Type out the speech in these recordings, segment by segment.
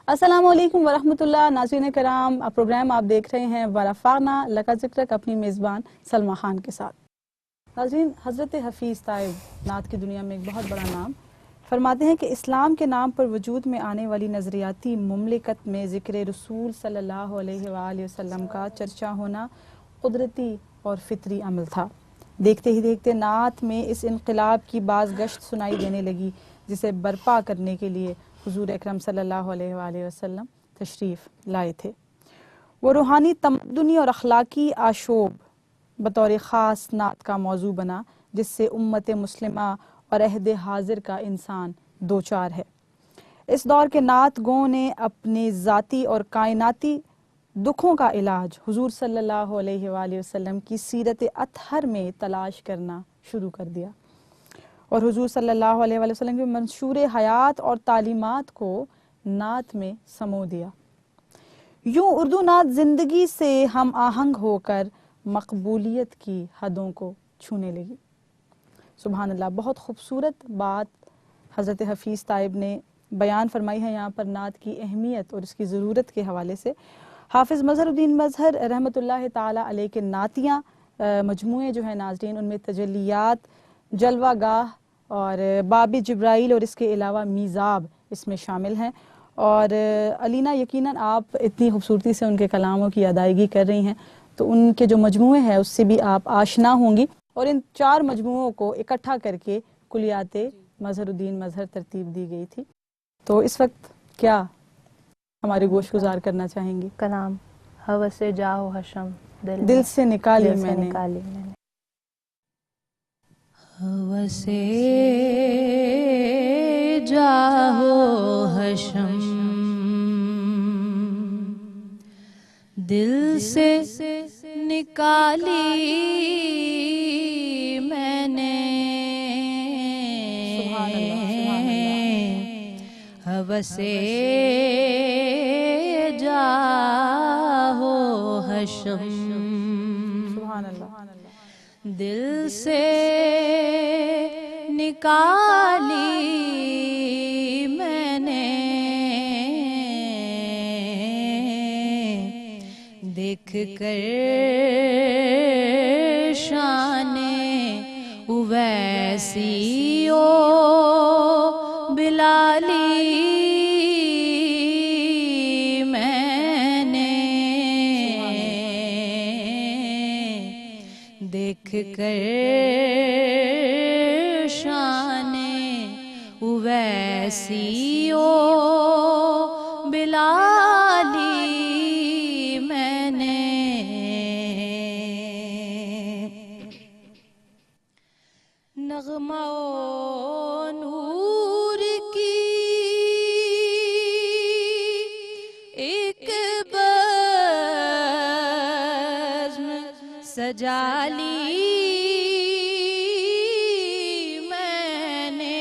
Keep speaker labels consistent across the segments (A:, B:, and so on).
A: अस्सलाम वालेकुम वरहमतुल्लाह। नाज़रीन कराम, प्रोग्राम आप देख रहे हैं वरफ़ाना लका ज़िक्रक अपनी मेज़बान सलमा खान के साथ। नाज़रीन, हज़रत हफ़ीज़ ताइब नात की दुनिया में एक बहुत बड़ा नाम, फरमाते हैं कि इस्लाम के नाम पर वजूद में आने वाली नज़रियाती मुमलिकत में ज़िक्र रसूल सल्लल्लाहु अलैहि वसल्लम का चर्चा होना कुदरती और फितरी अमल था। देखते ही देखते नात में इस इनकलाब की बाज़ गश्त सुनाई देने लगी, जिसे बर्पा करने के लिए हुज़ूर अकरम सल्लल्लाहु अलैहि वसल्लम तशरीफ़ लाए थे। वो रूहानी तमद्दुनी और अखलाकी आशोब बतौर ख़ास नात का मौजू बना, जिससे उम्मत मुस्लिमा और अहद हाजिर का इंसान दो चार है। इस दौर के नात गो ने अपने ज़ाती और कायनाती दुखों का इलाज हुजूर सल्लल्लाहु अलैहि वसल्लम की सीरत अतहर में तलाश करना शुरू कर दिया और हुजूर सल्लल्लाहु अलैहि वसल्लम की मंशूर हयात और तालीमात को नात में समो दिया। यूं उर्दू नात ज़िंदगी से हम आहंग होकर मकबूलियत की हदों को छूने लगी। सुभान अल्लाह, बहुत खूबसूरत बात हज़रत हफ़ीज़ ताइब ने बयान फरमाई है यहाँ पर नात की अहमियत और इसकी ज़रूरत के हवाले से। हाफ़िज़ मज़हरुद्दीन मज़हर रहमतुल्लाह ताला अलैह के नातियाँ मजमूए जो है नाज़रीन, उनमें तजल्लियात, जलवागाह और बाब जिब्राइल और इसके अलावा मीज़ाब इसमें शामिल हैं। और अलीना, यकीनन आप इतनी खूबसूरती से उनके कलामों की अदायगी कर रही हैं तो उनके जो मजमूए हैं उससे भी आप आशना होंगी। और इन चार मजमूओं को इकट्ठा करके कुलियात मज़हरुद्दीन मज़हर तरतीब दी गई थी। तो इस वक्त क्या हमारे गोश गुजार करना चाहेंगी?
B: कलाम हवसे जाओ हशम
A: दिल से निकाली मैंने,
C: हवसे जाओ हशम दिल से निकाली मैंने, हवसे जाओ हशम दिल से निकाली मैंने, देख कर शाने उवैसी ओ बिलाली मैंने, देख कर शाने उवैसी ओ बिलाली मैंने, नग़्मा ओ नूर की एक बज़्म सजा ली मैंने,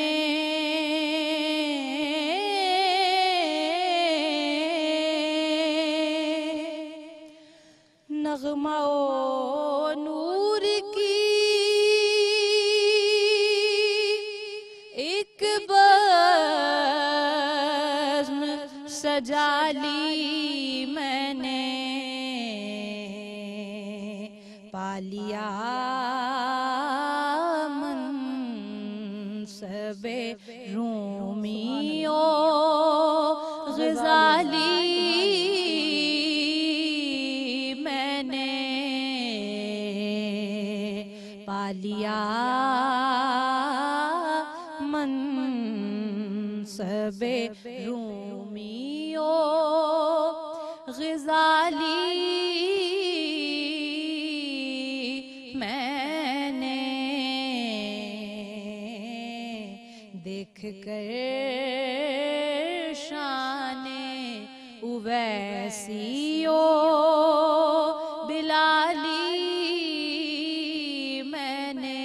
C: नग़्मा ओ नूर की एक बज़्म सजा ली मैंने, पा लिया मनसबे रूमी ओ ग़ज़ाली मैंने, पा लिया मनसबे रूमी ओ ग़ज़ाली मैंने, देख कर शाने उवैसी ओ बिलाली मैंने,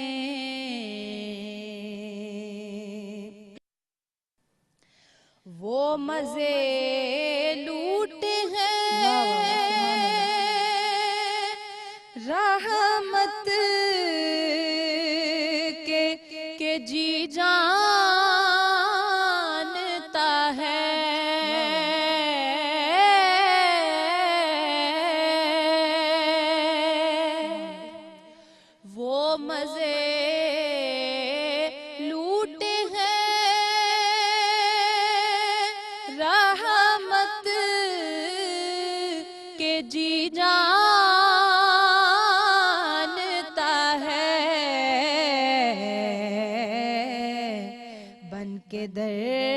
C: वो मज़े लूटे हैं रहमत के जी जानता है, के दरगाहे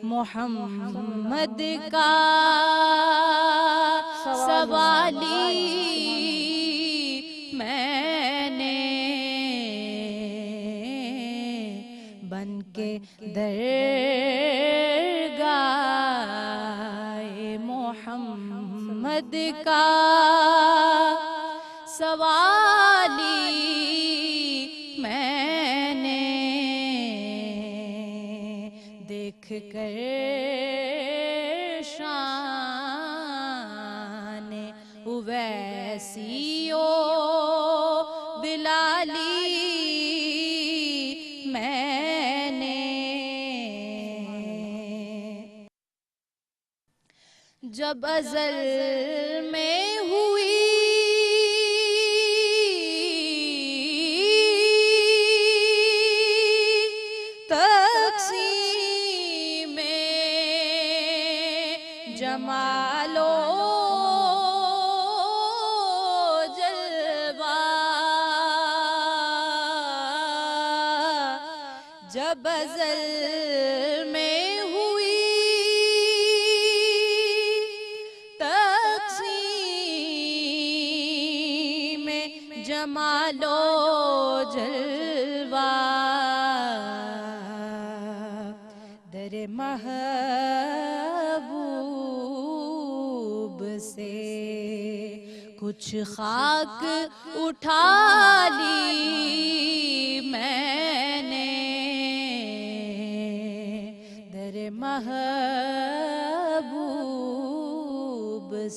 C: मोहम्मद का सवाली मैंने बन के दरगाहे मोहम्मद का सवाली मैंने देख कर शान उवैसियो बिलाली मैंने जब अज़ल में हुई तक़सीम जमालो जलवा जब अज़ल में हुई तक़सीम जमालो जलवा दर महबूब से कुछ खाक उठा ली मैंने दर महबूब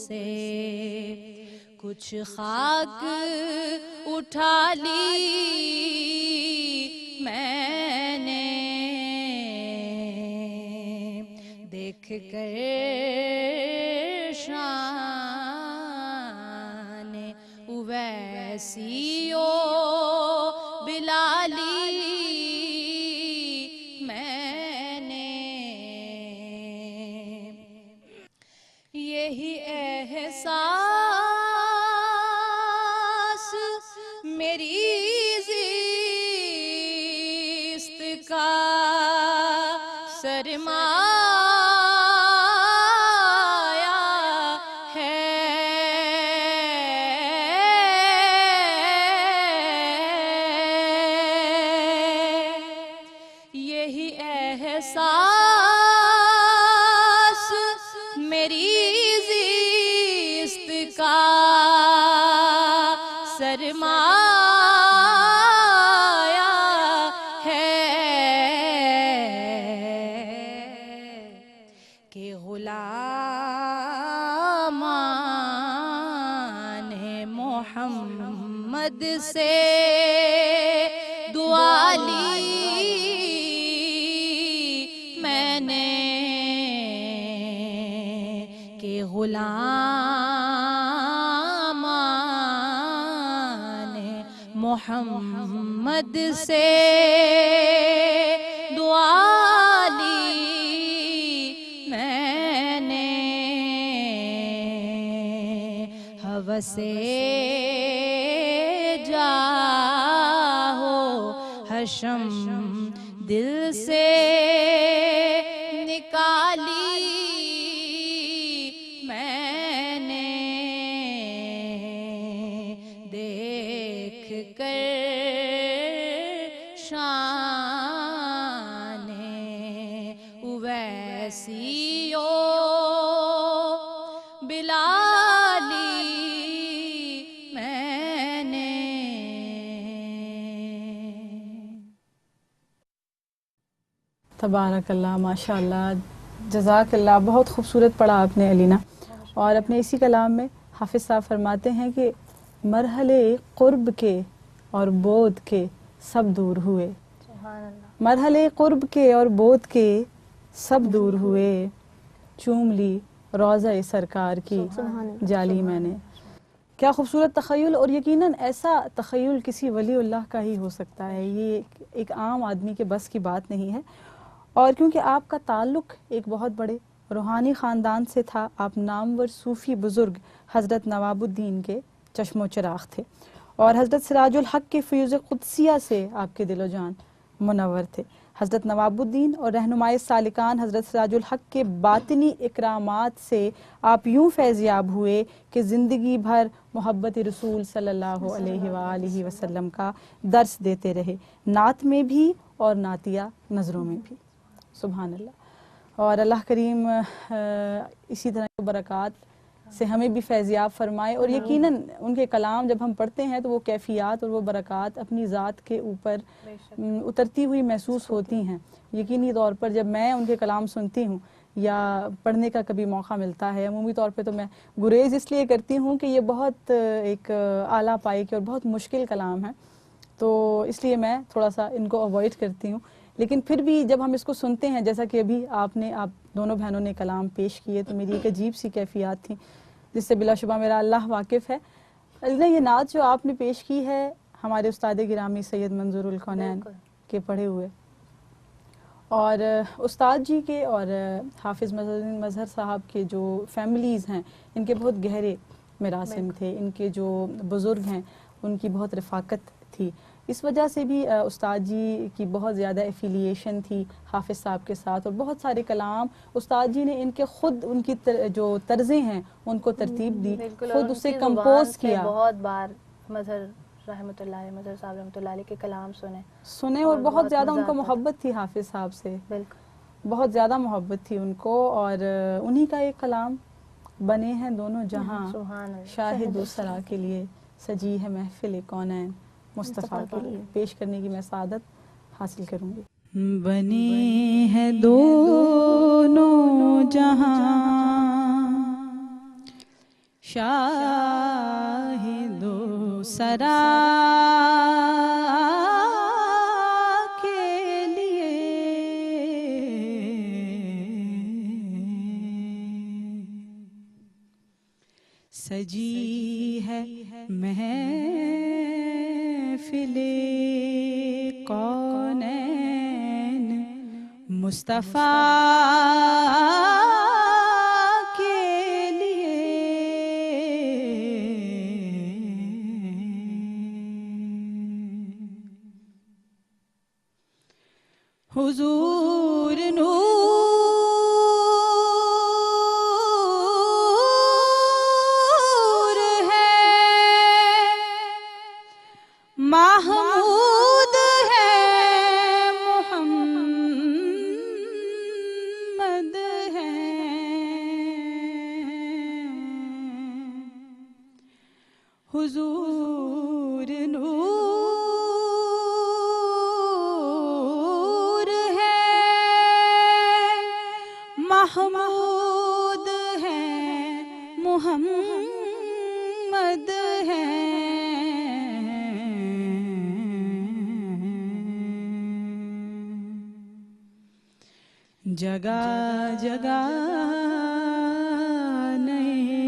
C: से कुछ खाक उठा ली मैंने देख कर शान उवैसियो बिलाली मैंने यही एहसास मेरी ज़िस्त का सरमाया है यही एहसास मेरी ज़िस्त का सरमाया है कि गुलामान मोहम्मद से दुआ ली मैंने कि गुलामान मोहम्मद से दुआ ली मैंने हवसे जाहो हशम दिल से निकाली मैंने देख कर शान उवैसियो बिलाली मैंने
A: तबारकल्लाह, माशाअल्लाह, जज़ाकल्लाह। बहुत खूबसूरत पढ़ा आपने अलीना। और अपने इसी कलाम में हाफिज़ साहब फरमाते हैं कि मरहले क़ुर्ब के और बोध के सब दूर हुए, मरहले क़ुर्ब के और बोध के सब दूर हुए, चूम ली रोज़ा सरकार की जाली मैंने। क्या खूबसूरत तख़य्युल, और यकीनन ऐसा तख़य्युल किसी वलीउल्लाह का ही हो सकता है, ये एक आम आदमी के बस की बात नहीं है। और क्योंकि आपका ताल्लुक़ एक बहुत बड़े रूहानी ख़ानदान से था, आप नामवर सूफ़ी बुज़ुर्ग हज़रत नवाबुद्दीन के चश्मो चिराग़ थे। और हज़रत सिराजुल हक के फ़यूज़ क़ुदसिया से आपके दिलो जान मुनव्वर थे। हज़रत नवाबुद्दीन और रहनुमाए सालिकान हज़रत सिराजुल हक के बातिनी इकरामात से आप यूँ फैज़याब हुए कि ज़िंदगी भर मोहब्बत रसूल सल्लल्लाहु अलैहि वसल्लम का दर्स देते रहे, नात में भी और नातिया नज़रों में भी। सुभान अल्लाह। और अल्लाह करीम इसी तरह की बरक़ात से हमें भी फैज़याब फरमाए। और यकीनन उनके कलाम जब हम पढ़ते हैं तो वो कैफ़ियत और वो बरक़ात अपनी ज़ात के ऊपर उतरती हुई महसूस होती हैं। यकीनी तौर पर जब मैं उनके कलाम सुनती हूँ या पढ़ने का कभी मौका मिलता है, अमूमी तौर पे तो मैं गुरेज़ इसलिए करती हूँ कि ये बहुत एक आला पाई के और बहुत मुश्किल कलाम है, तो इसलिए मैं थोड़ा सा इनको अवॉइड करती हूँ। लेकिन फिर भी जब हम इसको सुनते हैं, जैसा कि अभी आप दोनों बहनों ने कलाम पेश किए, तो मेरी एक अजीब सी कैफियत थी जिससे बिलाशुबा मेरा अल्लाह वाकिफ़ है। अल्लाह, ये नात जो आपने पेश की है हमारे उस्ताद गिरामी सैयद मंजूरुल कौनैन के पढ़े हुए, और उस्ताद जी के और हाफिज़ मज़हर साहब के जो फैमिलीज़ हैं, इनके बहुत गहरे मरासिम थे, इनके जो बुज़ुर्ग हैं उनकी बहुत रफ़ाकत थी। इस वजह से भी उस्ताद जी की बहुत ज़्यादा एफिलिएशन थी हाफिज़ साहब के साथ, और बहुत सारे कलाम उस्ताद जी ने इनके खुद उनकी जो तर्ज़ें हैं उनको तरतीब दी, खुद उससे कंपोज किया।
B: बहुत बार मज़हर साहब रहमतुल्लाह अलैह के कलाम सुने
A: और बहुत ज़्यादा उनको मोहब्बत थी हाफिज़ साहब से,
B: बिल्कुल
A: बहुत ज़्यादा मोहब्बत थी उनको। और उन्हीं का एक कलाम बने हैं दोनों जहां, शाहिद दूसरा के लिए सजी है महफिल कौनैन, मुस्तफ़ा के लिए पेश करने की मैं सादत हासिल करूंगी। बने हैं दोनों जहां, शाहिद दूसरा के लिए सजी है महफिले कौनैन, मुस्तफ़ा के लिए हुजूर नूर है, महमूद है, मोहम्मद है, हुजूर नूर है, महमूद है, मोहम्मद है। जगह जगह नए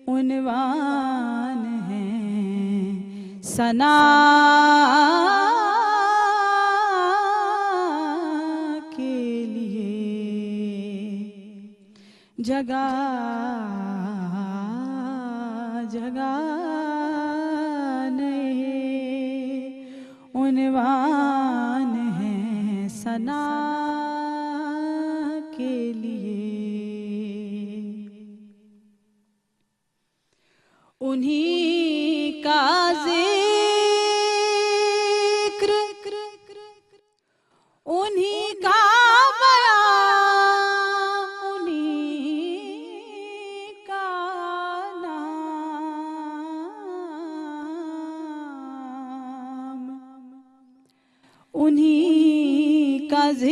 A: उन्वान हैं, सना के लिए जगह जगह नए उन्वान हैं, सना के लिए। उन्हीं का जिक्र, उन्हीं का बयान, उन्हीं का नाम, उन्हीं का जिक्र,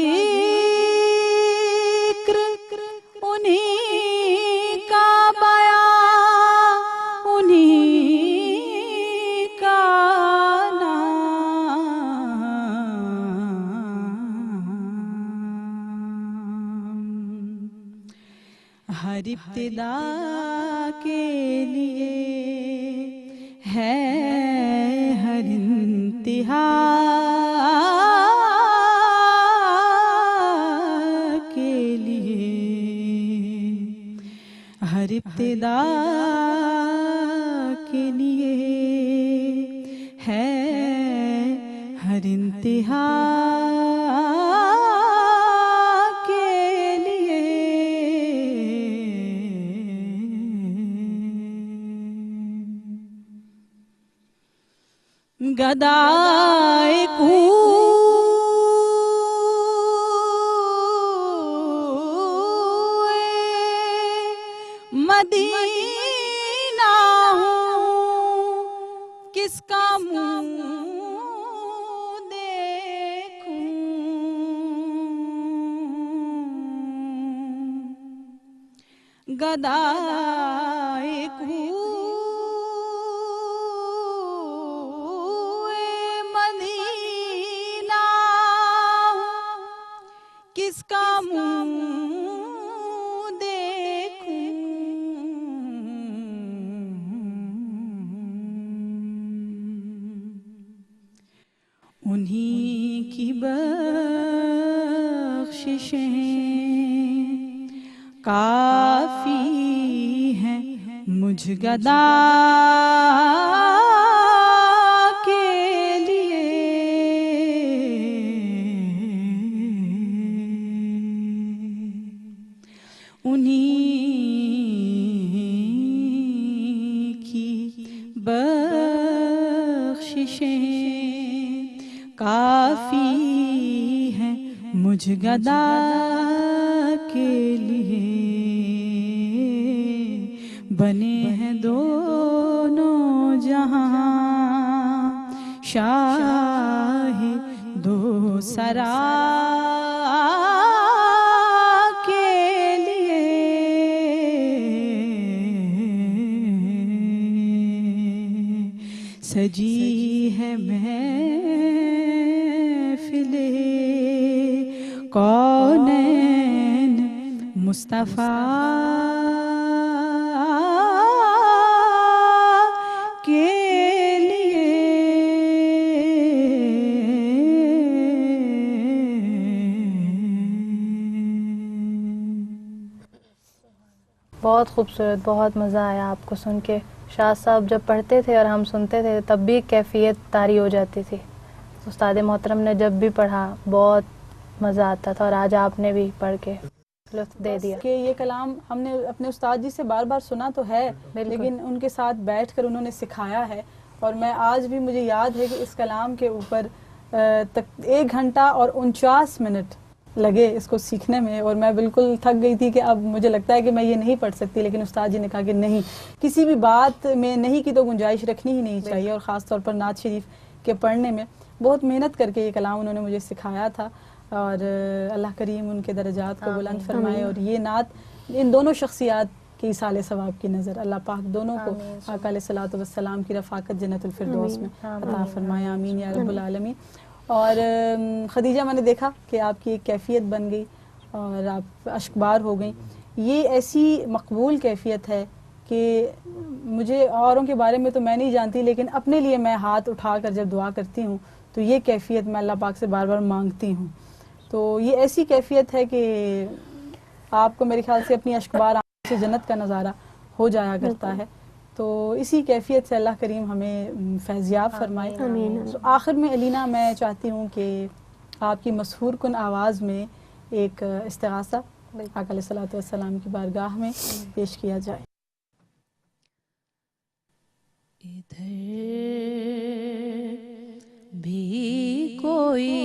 A: उन्हीं का बयान, उन्हीं का नाम। हर इब्तिदा के लिए है हर इंतिहा के लिए, हर इब्तिदा के लिए हर इंतहा के लिए गदाए मदीना हूँ, किसका मुँह देखूं। गदाए मदीना हूँ, किसका मुँह देखूं। उन्हीं की बख्शिशें काफी हैं मुझ गदा के लिए। उन्हीं की बख्शिशें काफी हैं मुझ गदा के लिए। बने हैं दोनों जहां शाह दो सरा के लिए। सजी है महफिले कौनैन मुस्तफा के लिए।
B: बहुत खूबसूरत, बहुत मज़ा आया आपको सुन के। शाह साहब जब पढ़ते थे और हम सुनते थे तब भी कैफियत तारी हो जाती थी। उस्ताद मोहतरम ने जब भी पढ़ा बहुत मज़ा आता था, और आज आपने भी पढ़ के लुत्फ़ दे दिया।
A: कि ये कलाम हमने अपने उस्ताद जी से बार बार सुना तो है, लेकिन उनके साथ बैठकर उन्होंने सिखाया है। और मैं आज भी, मुझे याद है कि इस कलाम के ऊपर तक 1 घंटा और 49 मिनट लगे इसको सीखने में, और मैं बिल्कुल थक गई थी कि अब मुझे लगता है कि मैं ये नहीं पढ़ सकती। लेकिन उस्ताद जी ने कहा कि नहीं, किसी भी बात में नहीं की तो गुंजाइश रखनी ही नहीं चाहिए, और ख़ास तौर पर नात शरीफ के पढ़ने में बहुत मेहनत करके ये कलाम उन्होंने मुझे सिखाया था। और अल्लाह करीम उनके दर्जात को बुलंद फरमाए, और ये नात इन दोनों शख्सियात की साले सवाब की नज़र अल्लाह पाक दोनों को आका अलैहिस्सलातु वस्सलाम की रफ़ाकत जन्नतुल फिरदौस में अता फरमाए, आमीन या रब्बुल आलमीन। और खदीजा, मैंने देखा कि आपकी एक कैफियत बन गई और आप अश्कबार हो गई। ये ऐसी मकबूल कैफियत है कि मुझे औरों के बारे में तो मैं नहीं जानती, लेकिन अपने लिए मैं हाथ उठाकर जब दुआ करती हूँ तो ये कैफियत मैं अल्लाह पाक से बार बार मांगती हूँ। तो ये ऐसी कैफियत है कि आपको मेरे ख्याल से अपनी अश्कबार आँखों से जन्नत का नज़ारा हो जाया करता है। तो इसी कैफियत से अल्लाह करीम हमें फैज़याब फरमाए। तो आखिर में अलीना, मैं चाहती हूँ कि आपकी मशहूर कुन आवाज़ में एक इस्तिग़ासा आका अलैहिस्सलातु वस्सलाम की बारगाह में पेश किया जाए।
C: इधर भी कोई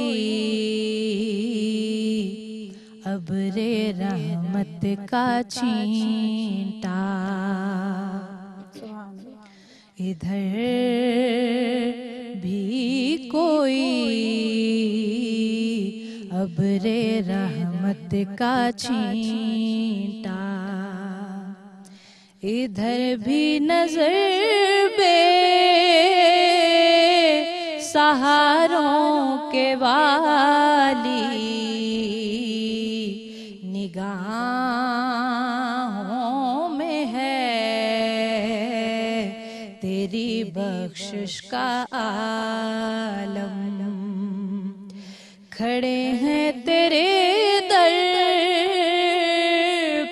C: अब्रे रहमत का छींटा, इधर भी कोई अब्रे रहमत का छींटा, इधर भी नजर बे सहारों के वाली, निगाहों में है तेरी बख्शिश का आलम, खड़े हैं तेरे दर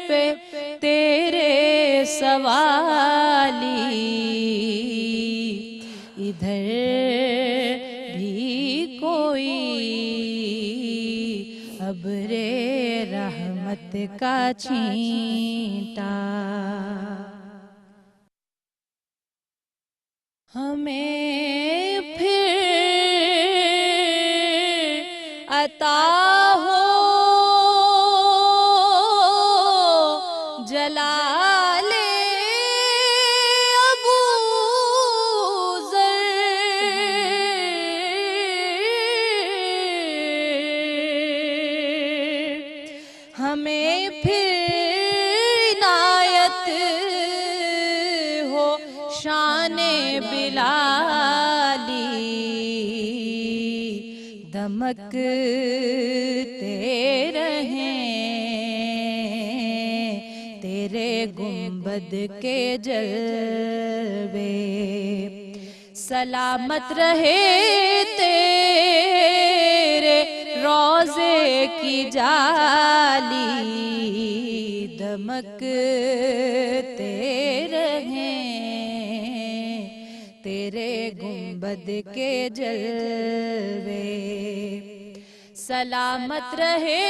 C: पे तेरे सवाली, इधर भी कोई का छींटा। हमें फिर अता हो जलाले अबू ज़र। हमें फिर इनायत हो शाने बिलाली, दमकते रहें तेरे गुंबद के जलवे। सलामत रहे तेरे रोज़े की जाली, दमकते रहें तेरे गुंबद के जलवे। सलामत रहे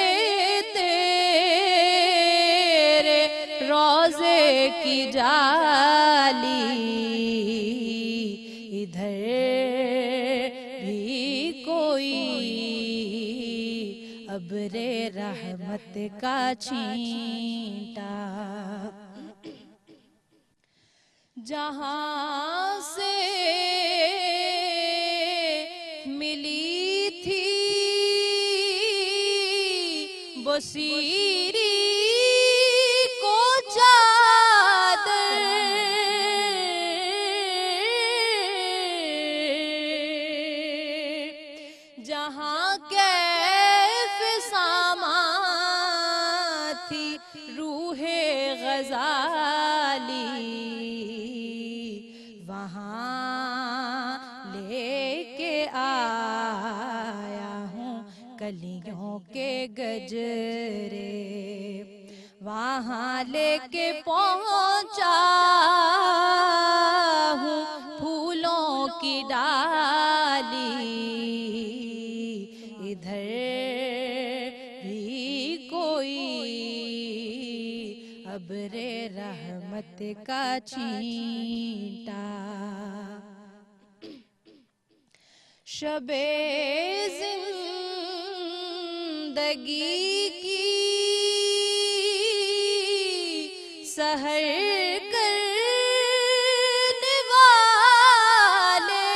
C: तेरे रोज़े की जाली, इधर भी कोई अब्रे रहमत का छींटा। जहाँ से मिली थी बसीरी को चादर, जहाँ कैफ सामा थी रूहे गज़ाली, वहाँ लेके आया हूँ कलियों के गजरे। वहाँ लेके पहुँचा हूँ फूलों की डाली, इधर भी कोई अब्रे रहमत का छींटा। शबे जिंदगी की सहर करने वाले,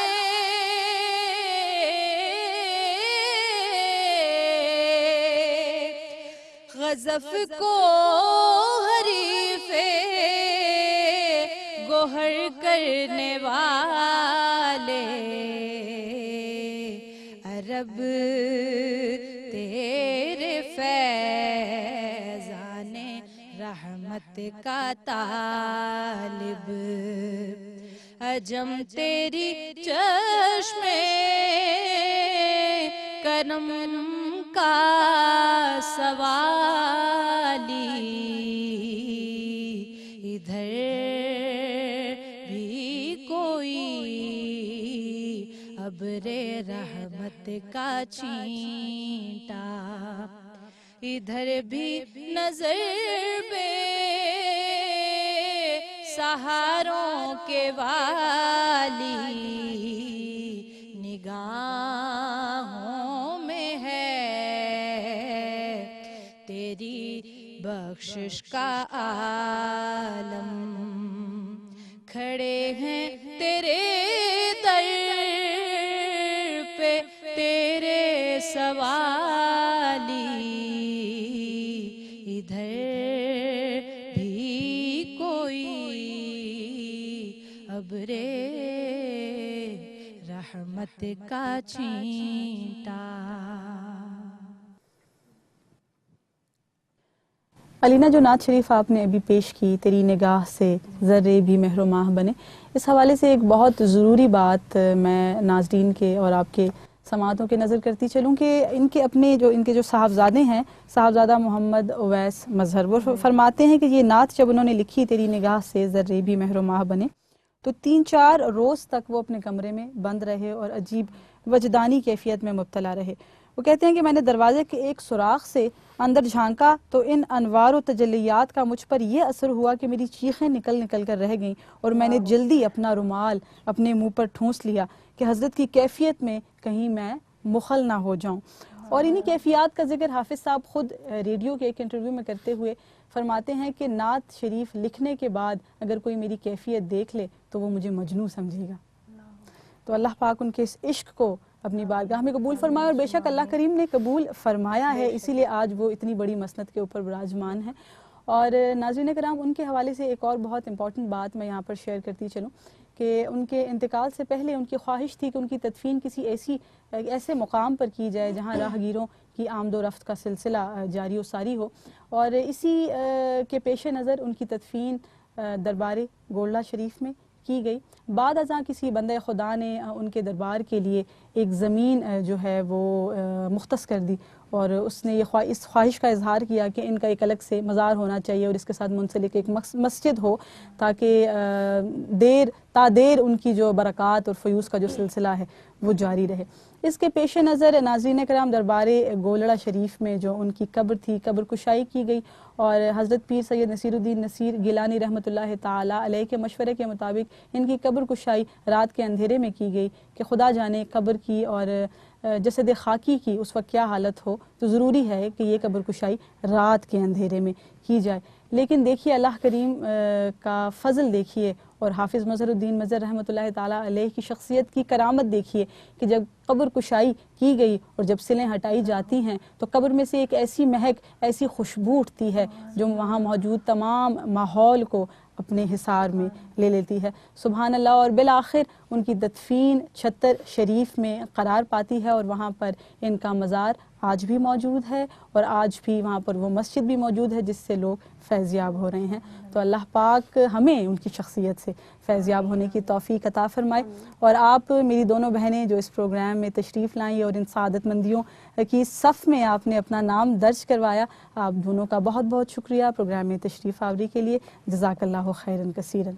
C: गज़फ को हरीफे गोहर करने वाले, अरब तेरे फैज़ाने रहमत का तालिब, अजम तेरी चश्मे करम का सवाली, इधर भी कोई अब्रे रहमत का छींटा। इधर भी नजर पे सहारों के वाली, निगाहों में है तेरी बख्शिश का आलम। खड़े हैं तेरे दर पे तेरे सवाली, इधर भी कोई अब्रे रहमत का छींटा।
A: अलीना, जो नात शरीफ आपने अभी पेश की, तेरी निगाह से ज़र्रे भी महरुमाह बने, इस हवाले से एक बहुत ज़रूरी बात मैं नाज़रीन के और आपके समातों के नज़र करती चलूँ कि इनके जो साहबजादे हैं, साहबजादा मोहम्मद उवैस मजहर, वो फरमाते हैं कि ये नात जब उन्होंने लिखी, तेरी निगाह से ज़र्रे भी महरुमाह बने, तो 3-4 रोज़ तक वो अपने कमरे में बंद रहे और अजीब वजदानी कैफियत में मुब्तला रहे। वो कहते हैं कि मैंने दरवाजे के एक सुराख से अंदर झांका तो इन अनवार व तजल्लियात का मुझ पर यह असर हुआ कि मेरी चीखें निकल निकल कर रह गईं और मैंने जल्दी अपना रुमाल अपने मुंह पर ठूंस लिया कि हज़रत की कैफियत में कहीं मैं मुखल ना हो जाऊं। और इन्हीं कैफियत का जिक्र हाफिज़ साहब खुद रेडियो के एक इंटरव्यू में करते हुए फरमाते हैं कि नात शरीफ लिखने के बाद अगर कोई मेरी कैफियत देख ले तो वो मुझे मजनू समझेगा। तो अल्लाह पाक उनके इस इश्क को अपनी बारगाह में कबूल फरमाए और बेशक अल्लाह करीम ने कबूल फरमाया है, इसीलिए आज वो इतनी बड़ी मसनद के ऊपर विराजमान है। और नाज़रीन कराम, उनके हवाले से एक और बहुत इंपॉर्टेंट बात मैं यहाँ पर शेयर करती चलूँ कि उनके इंतकाल से पहले उनकी ख्वाहिश थी कि उनकी तदफीन किसी ऐसे मुकाम पर की जाए जहाँ राहगीरों की आमदो रफ्त का सिलसिला जारी व सारी हो। और इसी के पेश नज़र उनकी तदफीन दरबार गोल्डा शरीफ में की गई। बाद अज़ां किसी बंदे खुदा ने उनके दरबार के लिए एक ज़मीन जो है वो मुख्तस कर दी और उसने इस ख्वाहिश का इजहार किया कि इनका एक अलग से मज़ार होना चाहिए और इसके साथ मुंसलिक एक मस्जिद हो ताकि देर उनकी जो बरक़ात और फ़यूज़ का जो सिलसिला है वो जारी रहे। इसके पेश नज़र नाज़रीन कराम दरबार गोलड़ा शरीफ में जो उनकी कब्र थी, कब्र कुशाई की गई और हज़रत पीर सैयद नसीरुद्दीन नसीर गिलानी रहमतुल्लाह ताला अलैह के मशवरे के मुताबिक इनकी कब्र कुशाई रात के अंधेरे में की गई कि खुदा जाने कब्र की और जसद खाकी की उस वक्त क्या हालत हो, तो ज़रूरी है कि ये कब्र कुशाई रात के अंधेरे में की जाए। लेकिन देखिए अल्लाह करीम का फ़ज़ल देखिए और हाफिज़ मज़हरुद्दीन मज़हर रहमतुल्लाह ताला अलैह की शख्सियत की करामत देखिए कि जब कब्र कुशाई की गई और जब सिलें हटाई जाती हैं तो कब्र में से एक ऐसी महक, ऐसी खुशबू उठती है जो वहाँ मौजूद तमाम माहौल को अपने हिसार में ले लेती है। सुभान अल्लाह। और बिल आखिर उनकी दफीन छत्तर शरीफ में करार पाती है और वहाँ पर इनका मज़ार आज भी मौजूद है और आज भी वहाँ पर वो मस्जिद भी मौजूद है जिससे लोग फैज़याब हो रहे हैं। तो अल्लाह पाक हमें उनकी शख्सियत से फैज़याब होने की तौफ़ीक अता फ़रमाए। और आप मेरी दोनों बहनें जो इस प्रोग्राम में तशरीफ़ लाई और इन सादतमंदियों की सफ़ में आपने अपना नाम दर्ज करवाया, आप दोनों का बहुत बहुत शुक्रिया प्रोग्राम में तशरीफ़ आवरी के लिए। जज़ाकल्लाहु खैरन कसीरन।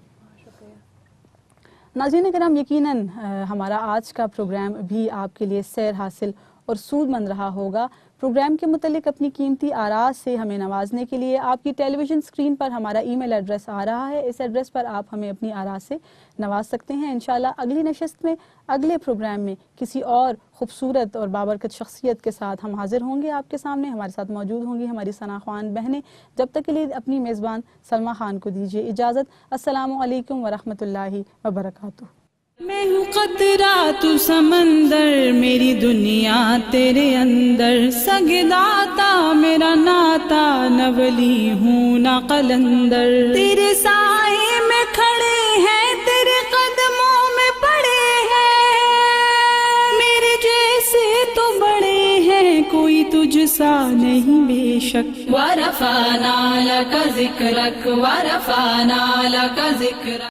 A: नाज़रीन कराम, यकीनन हमारा आज का प्रोग्राम भी आपके लिए सैर हासिल और सूदमंद रहा होगा। प्रोग्राम के मुतालिक अपनी कीमती आराज़ से हमें नवाजने के लिए आपकी टेलीविज़न स्क्रीन पर हमारा ईमेल एड्रेस आ रहा है। इस एड्रेस पर आप हमें अपनी आराज़ से नवाज सकते हैं। इंशाअल्लाह अगली नशस्त में, अगले प्रोग्राम में किसी और ख़ूबसूरत और बाबरकत शख्सियत के साथ हम हाजिर होंगे आपके सामने। हमारे साथ मौजूद होंगी हमारी सना ख़ान बहनें। जब तक के लिए अपनी मेज़बान सलमा ख़ान को दीजिए इजाज़त। अस्सलामु अलैकुम वरहमतुल्लाहि वबरकातुहू।
C: मैं हूँ कतरा तू समंदर, मेरी दुनिया तेरे अंदर, सगदाता मेरा नाता, नवली हूँ ना कलंदर। तेरे साए में खड़े हैं, तेरे कदमों में पड़े हैं, मेरे जैसे तो बड़े हैं, कोई तुझसा नहीं बेशक। वरफ़अना लका ज़िक्रक, वरफ़अना लका ज़िक्रक।